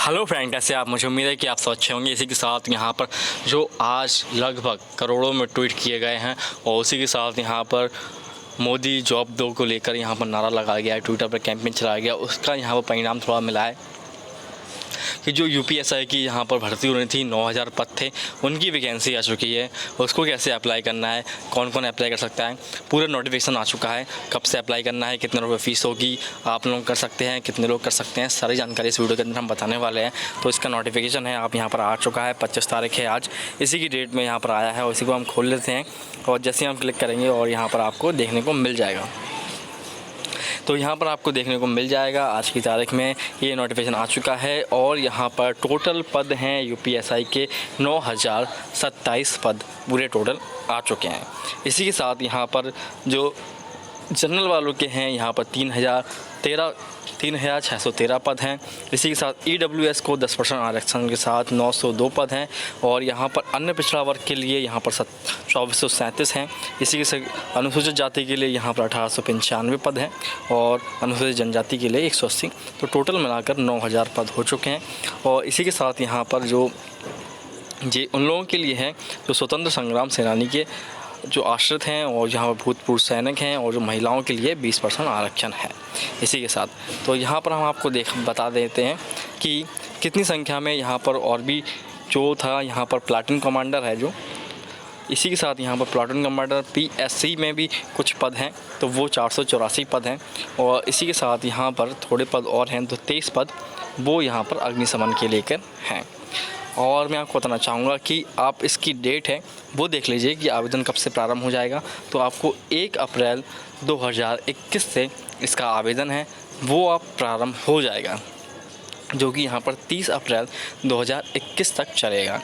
Hello friend, कैसे आप? मुझे उम्मीद है कि आप सब अच्छे होंगे। इसी के साथ यहाँ पर जो आज लगभग करोड़ों में ट्वीट किए गए हैं और उसी के साथ यहाँ पर मोदी जॉब दो को लेकर यहाँ पर नारा लगाया गया है, ट्विटर पर कैंपेन चलाया गया, उसका यहाँ पर परिणाम थोड़ा मिला है कि जो यूपीएसआई की यहाँ पर भर्ती होनी थी 9000 पद थे, उनकी वैकेंसी आ चुकी है। उसको कैसे अप्लाई करना है, कौन कौन अप्लाई कर सकता है, पूरा नोटिफिकेशन आ चुका है। कब से अप्लाई करना है, कितने रुपये फ़ीस होगी, आप लोग कर सकते हैं, कितने लोग कर सकते हैं, सारी जानकारी इस वीडियो के अंदर हम बताने वाले हैं। तो इसका नोटिफिकेशन है आप यहाँ पर आ चुका है, 25 तारीख है आज, इसी की डेट में यहाँ पर आया है और इसी को हम खोल लेते हैं और जैसे हम क्लिक करेंगे और यहाँ पर आपको देखने को मिल जाएगा। तो यहाँ पर आपको देखने को मिल जाएगा आज की तारीख में ये नोटिफिकेशन आ चुका है और यहाँ पर टोटल पद हैं यूपीएसआई के 9027 पद पूरे टोटल आ चुके हैं। इसी के साथ यहाँ पर जो जनरल वालों के हैं यहाँ पर 3613 पद हैं। इसी के साथ ईडब्ल्यूएस को 10% आरक्षण के साथ 902 पद हैं और यहाँ पर अन्य पिछड़ा वर्ग के लिए यहाँ पर 2437 हैं। इसी के साथ अनुसूचित जाति के लिए यहाँ पर 1895 पद हैं और अनुसूचित जनजाति के लिए 180। तो टोटल मिलाकर 9000 पद हो चुके हैं। और इसी के साथ यहाँ पर जो उन लोगों के लिए है जो स्वतंत्र संग्राम सेनानी के जो आश्रित हैं और जहाँ पर भूतपूर्व सैनिक हैं और जो महिलाओं के लिए 20% आरक्षण है। इसी के साथ तो यहाँ पर हम आपको बता देते हैं कि कितनी संख्या में यहाँ पर और भी जो था यहाँ पर प्लाटून कमांडर है जो, इसी के साथ यहाँ पर प्लाटून कमांडर पीएससी में भी कुछ पद हैं तो वो 484 पद हैं और इसी के साथ यहाँ पर थोड़े पद और हैं तो 23 पद वो यहाँ पर अग्निशमन के लेकर हैं। और मैं आपको बताना चाहूँगा कि आप इसकी डेट है वो देख लीजिए कि आवेदन कब से प्रारंभ हो जाएगा। तो आपको 1 अप्रैल 2021 से इसका आवेदन है वो आप प्रारंभ हो जाएगा, जो कि यहाँ पर 30 अप्रैल 2021 तक चलेगा,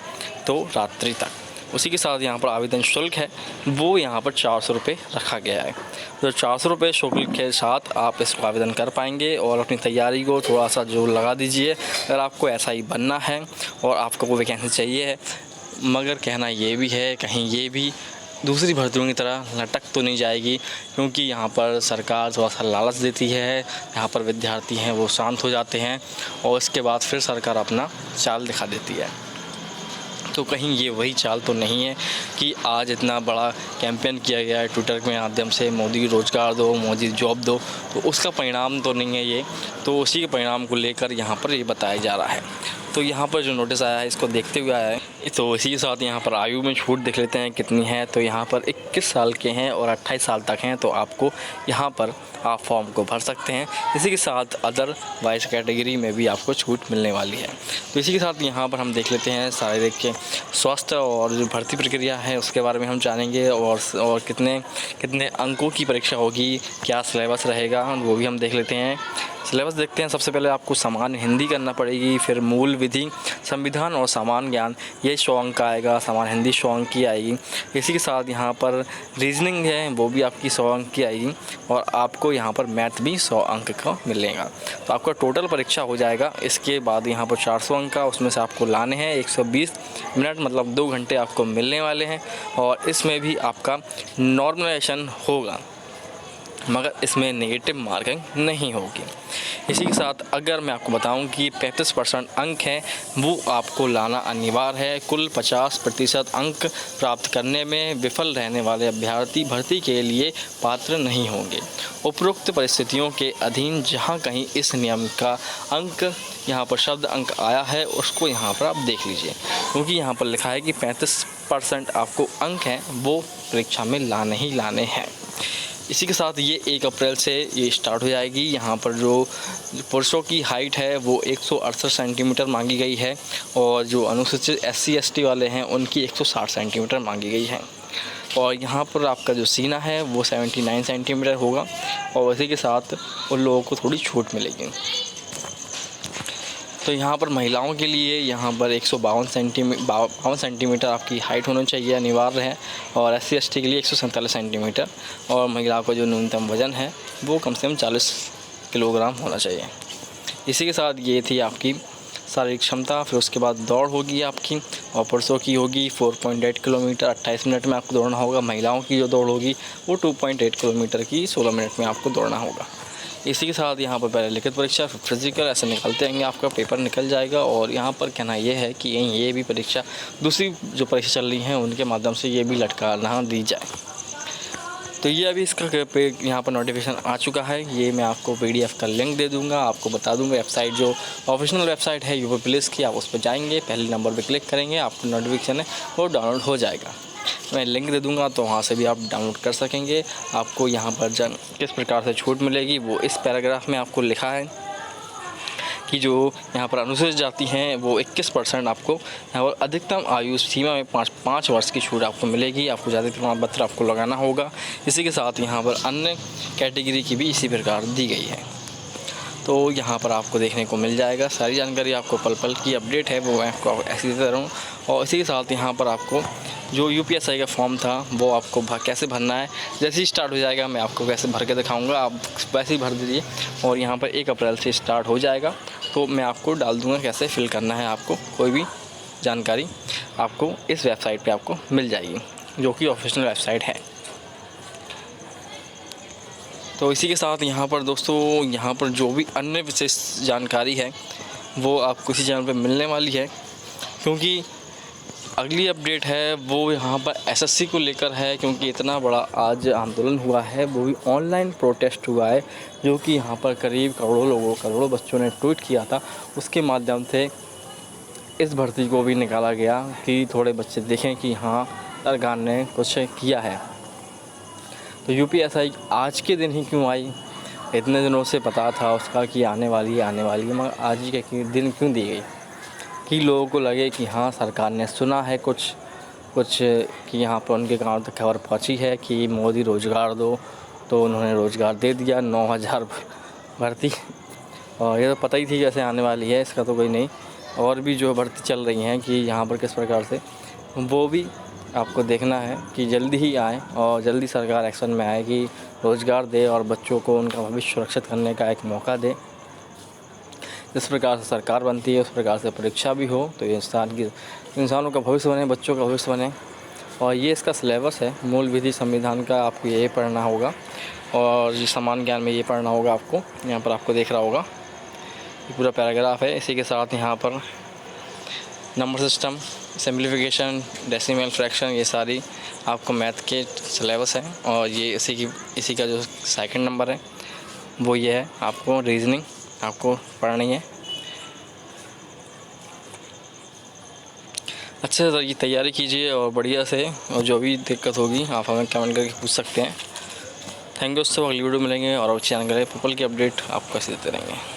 तो रात्रि तक। उसी के साथ यहाँ पर आवेदन शुल्क है वो यहाँ पर 400 रुपये रखा गया है। तो 400 रुपये शुल्क के साथ आप इसको आवेदन कर पाएंगे और अपनी तैयारी को थोड़ा सा जोर लगा दीजिए अगर आपको ऐसा ही बनना है और आपको वो वैकेंसी चाहिए है। मगर कहना ये भी है कहीं ये भी दूसरी भर्तियों की तरह लटक तो नहीं जाएगी, क्योंकि यहाँ पर सरकार थोड़ा सा लालच देती है, यहाँ पर विद्यार्थी हैं वो शांत हो जाते हैं और इसके बाद फिर सरकार अपना चाल दिखा देती है। तो कहीं ये वही चाल तो नहीं है कि आज इतना बड़ा कैंपेन किया गया है ट्विटर के माध्यम से, मोदी रोज़गार दो, मोदी जॉब दो, तो उसका परिणाम तो नहीं है ये। तो उसी के परिणाम को लेकर यहाँ पर ये बताया जा रहा है। तो यहाँ पर जो नोटिस आया है इसको देखते हुए आया है। तो इसी के साथ यहाँ पर आयु में छूट देख लेते हैं कितनी है। तो यहाँ पर 21 साल के हैं और 28 साल तक हैं तो आपको यहाँ पर आप फॉर्म को भर सकते हैं। इसी के साथ अदर वाइस कैटेगरी में भी आपको छूट मिलने वाली है। तो इसी के साथ यहाँ पर हम देख लेते हैं शारीरिक के स्वास्थ्य और जो भर्ती प्रक्रिया है उसके बारे में हम जानेंगे और कितने अंकों की परीक्षा होगी, क्या सिलेबस रहेगा वो भी हम देख लेते हैं। सिलेबस देखते हैं। सबसे पहले आपको सामान्य हिंदी करना पड़ेगी, फिर मूल विधि, संविधान और सामान्य ज्ञान ये 100 अंक का आएगा, सामान्य हिंदी 100 अंक की आएगी। इसी के साथ यहाँ पर रीजनिंग है वो भी आपकी 100 अंक की आएगी और आपको यहाँ पर मैथ भी 100 अंक का मिलेगा। तो आपका टोटल परीक्षा हो जाएगा। इसके बाद यहाँ पर 400 अंक का, उसमें से आपको लाने हैं 120 मिनट, मतलब 2 घंटे आपको मिलने वाले हैं और इसमें भी आपका नॉर्मलाइजेशन होगा, मगर इसमें नेगेटिव मार्किंग नहीं होगी। इसी के साथ अगर मैं आपको बताऊं कि 35% अंक हैं वो आपको लाना अनिवार्य है। कुल 50% अंक प्राप्त करने में विफल रहने वाले अभ्यर्थी भर्ती के लिए पात्र नहीं होंगे। उपरोक्त परिस्थितियों के अधीन जहां कहीं इस नियम का अंक यहाँ पर शब्द अंक आया है उसको यहाँ पर आप देख लीजिए, क्योंकि यहाँ पर लिखा है कि 35% आपको अंक हैं वो परीक्षा में लाने ही लाने हैं। इसी के साथ ये 1 अप्रैल से ये स्टार्ट हो जाएगी। यहाँ पर जो पुरुषों की हाइट है वो 168 सेंटीमीटर मांगी गई है और जो अनुसूचित SC ST वाले हैं उनकी 160 सेंटीमीटर मांगी गई है। और यहाँ पर आपका जो सीना है वो 79 सेंटीमीटर होगा और इसी के साथ उन लोगों को थोड़ी छूट मिलेगी। तो यहाँ पर महिलाओं के लिए यहाँ पर 152 सेंटीमीटर आपकी हाइट होनी चाहिए, अनिवार्य है। और SC ST के लिए 147 सेंटीमीटर और महिलाओं का जो न्यूनतम वज़न है वो कम से कम 40 किलोग्राम होना चाहिए। इसी के साथ ये थी आपकी शारीरिक क्षमता। फिर उसके बाद दौड़ होगी आपकी और पुरुषों की होगी 4.8 किलोमीटर 28 मिनट में आपको दौड़ना होगा। महिलाओं की जो दौड़ होगी वो 2.8 किलोमीटर की 16 मिनट में आपको दौड़ना होगा। इसी के साथ यहाँ पर पहले लिखित परीक्षा, फिर फिजिकल, ऐसे निकलते रहेंगे, आपका पेपर निकल जाएगा। और यहाँ पर कहना ये है कि ये भी परीक्षा, दूसरी जो परीक्षा चल रही हैं उनके माध्यम से ये भी लटकाना दी जाए। तो ये अभी इसका यहाँ पर नोटिफिकेशन आ चुका है। ये मैं आपको PDF का लिंक दे दूँगा, आपको बता दूँगा वेबसाइट, जो ऑफिशियल वेबसाइट है यूपी पुलिस की, आप उस पर जाएंगे, पहले नंबर पर क्लिक करेंगे, आपको नोटिफिकेशन है वो डाउनलोड हो जाएगा। मैं लिंक दे दूंगा, तो वहाँ से भी आप डाउनलोड कर सकेंगे। आपको यहाँ पर किस प्रकार से छूट मिलेगी वो इस पैराग्राफ में आपको लिखा है कि जो यहाँ पर अनुसूचित जाति हैं वो 21% आपको यहाँ पर अधिकतम आयु सीमा में 5 वर्ष की छूट आपको मिलेगी। आपको जाति प्रमाण पत्र आपको लगाना होगा। इसी के साथ यहाँ पर अन्य कैटेगरी की भी इसी प्रकार दी गई है। तो यहाँ पर आपको देखने को मिल जाएगा। सारी जानकारी आपको पल पल की अपडेट है वो मैं आपको ऐसी देता रहूँ। और इसी के साथ यहाँ पर आपको जो UPSI का फॉर्म था वो आपको कैसे भरना है, जैसे ही स्टार्ट हो जाएगा मैं आपको वैसे भर के दिखाऊंगा, आप वैसे ही भर दीजिए। और यहाँ पर 1 अप्रैल से स्टार्ट हो जाएगा, तो मैं आपको डाल दूँगा कैसे फिल करना है। आपको कोई भी जानकारी आपको इस वेबसाइट पे आपको मिल जाएगी, जो कि ऑफिशियल वेबसाइट है। तो इसी के साथ यहाँ पर दोस्तों, यहाँ पर जो भी अन्य विशेष जानकारी है वो आपको इसी चैनल पे मिलने वाली है, क्योंकि अगली अपडेट है वो यहाँ पर SSC को लेकर है। क्योंकि इतना बड़ा आज आंदोलन हुआ है, वो भी ऑनलाइन प्रोटेस्ट हुआ है, जो कि यहाँ पर करीब करोड़ों बच्चों ने ट्वीट किया था। उसके माध्यम से इस भर्ती को भी निकाला गया कि थोड़े बच्चे देखें कि हाँ सरकार ने कुछ किया है। तो UPSI आज के दिन ही क्यों आई, इतने दिनों से पता था उसका कि आने वाली है, मगर आज ही के दिन क्यों दी गई कि लोगों को लगे कि हाँ सरकार ने सुना है कुछ कि यहाँ पर उनके गांव तक खबर पहुँची है कि मोदी रोज़गार दो, तो उन्होंने रोज़गार दे दिया 9000 भर्ती। और ये तो पता ही थी कैसे आने वाली है, इसका तो कोई नहीं। और भी जो भर्ती चल रही हैं कि यहाँ पर किस प्रकार से, वो भी आपको देखना है कि जल्दी ही आए और जल्दी सरकार एक्शन में आए कि रोज़गार दे और बच्चों को उनका भविष्य सुरक्षित करने का एक मौका दे। जिस प्रकार से सरकार बनती है उस प्रकार से परीक्षा भी हो, तो इंसानों का भविष्य बने, बच्चों का भविष्य बने। और ये इसका सिलेबस है, मूल विधि संविधान का आपको ये पढ़ना होगा, और ये सामान्य ज्ञान में ये पढ़ना होगा आपको। यहाँ पर आपको देख रहा होगा ये पूरा पैराग्राफ है। इसी के साथ यहाँ पर number system, simplification, decimal, fraction, ये सारी आपको मैथ के सिलेबस है। और ये इसी का जो सेकंड नंबर है वो ये है, आपको रीजनिंग आपको पढ़नी है। अच्छे से तैयारी कीजिए और बढ़िया से, और जो भी दिक्कत होगी आप हमें कमेंट करके पूछ सकते हैं। Thank you. उससे अगली वीडियो मिलेंगे और अच्छी जानकारी पीपल की अपडेट आपको कैसे देते रहेंगे।